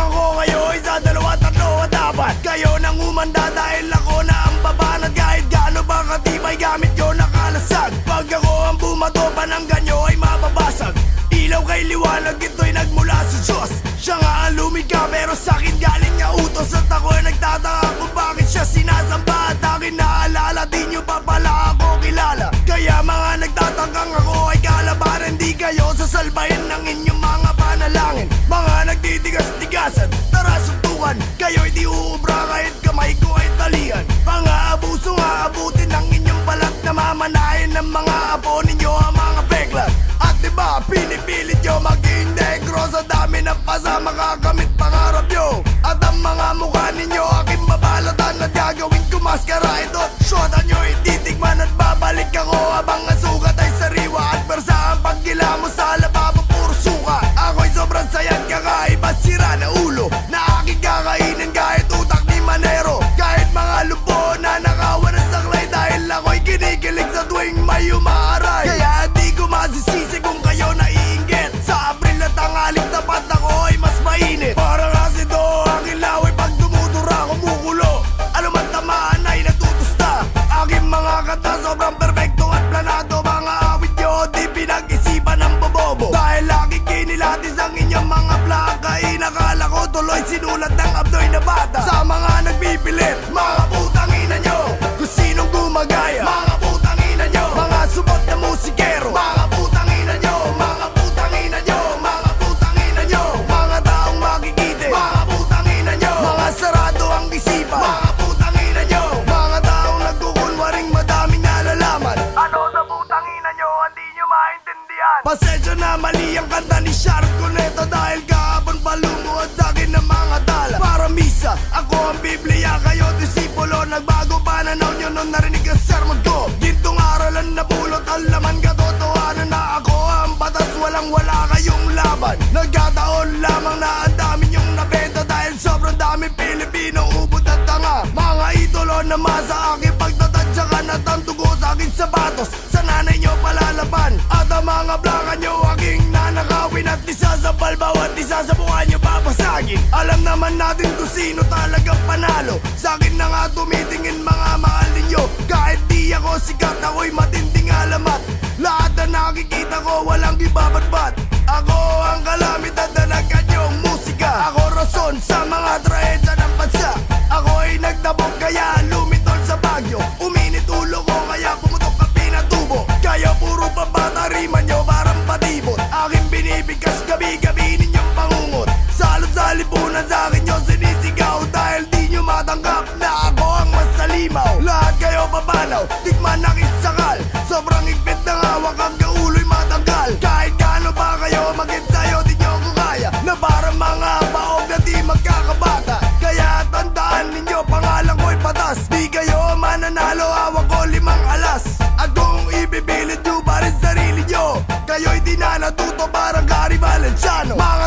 ako kayo ay sa dalawa, tatlo at apat. Kayo nang umanda dahil ako na ang babanat. Kahit gaano ba katibay gamit ko nakalasag. Pag ako ang bumato, pananggan nyo ay mababasag. Ilaw kay liwanag, ito'y nagmula sa Diyos. Siya nga ang lumikha pero sa'kin galing niya utos. At ako'y nagtataka kung bakit siya sinasamba. At akin naalala, di nyo pa pala ako kilala. Kaya mga nagtatakang ako ay kalabaran. Di kayo sasalbahin ng inyong mga panalangin. Mga nagtitigas-tigasan, tara suntukan. Kayo'y di uubra kahit kamay ko ay talian. Mga abuso nga abutin ng inyong balat. Namamanahin ng mga apo ninyo ang mga peklat. At diba pinipilit nyo maging negro. Sa dami ng pasama kakamit pangarap nyo. At ang mga mukha ninyo aking babalatan. At gagawin ko maskara ito. Shotan nyo ititikman at babalik ako. Habang ang sugat ay sariwa. At persa ang paggila mo sa lababo puro suka. Ako'y sobrang sayang kakaiba sira na ulo. Na aking kakainin kahit utak ni Manero. Kahit mga lupo na nakawan ng saklay. Dahil ako'y kinikilig sa tuwing may umaaray. Kaya di ko masisisi kung kayo naiinggit. Sa Abril at tanghalik tapat ako ay mas mainit. Parang asido ang ilaw ay pag dumudura kumukulo. Ano man tamaan ay natutusta. Aking mga kanta sobrang perfecto at planado. Mga awit nyo di pinag-isipan ng bobobo. Dahil aking kinilatis ang inyong mga plaka. Inakala ko tuloy sinulat ng abdoy na bata. Sa mga nagpipilit, mga putang ina nyo. Kung sinong gumagaya, mga putang ina nyo. Mga subot na musikero, mga putang ina nyo. Mga putang ina nyo, mga putang ina nyo. Mga taong makikite, mga putang ina nyo. Mga sarado ang isipan, mga putang ina nyo. Mga taong nagkukunwaring madaming nalalaman. Ano sa putang ina nyo, hindi nyo maintindihan. Pasensya na mali ang kanta ni Shark Cuneta. Dahil kahapon palumuot sa'kin ng mga tala. Para misa, ako ang Biblia, kayo disipulo. Nagbago pananaw nyo nung narinig ang sermon ko. Gintong aralan na pulot ang laman, katotohanan na ako ang batas. Walang wala kayong laban. Nagkataon lamang na ang dami nyong nabenta. Dahil sobrang dami Pilipino, ubod at tanga. Mga idolo na masa aking pagtatadyakan. At ang dugo sa aking sapatos sa nanay nyo palalaban. At ang mga blaka nyo aking nanakawin. At isa sa balbaw at isa sa mukha nyo papasagin. Alam naman natin kung sino talagang panalo. Sa akin na nga tumitingin mga mahal ninyo. Kahit di ako sikat, ako'y matinding alamat. Lahat na nakikita ko walang ibabatbat. Ako ang kalamidad na nagkanyong musika. Ako rason sa mga trahedya ng bansa. Ako'y nagdabog kaya lumitol sa Bagyo. Uminit ulo ko kaya pumutok ang pinatubo. Kaya puro pambata rima nyo parang patibot. Aking binibigkas gabi-gabi ninyong pangungot. Salot sa lipunan sa akin nyo sinisigaw. Dahil di nyo matanggap na ako ang mas salimaw. Lahat kayo papanaw, tikman nakisakal. Sobrang higpit ng hawak hanggang ulo'y matanggal. Kahit gaano pa kayo maging sayo, di nyo ko kaya. Na parang mga baog na di magkakabata. Kaya tandaan ninyo, pangalan ko'y patas. Di kayo mananalo, hawak ko 5 alas. At kung ibibilid nyo pa rin sarili nyo, kayo'y di na natuto parang Gary Valenciano. Mga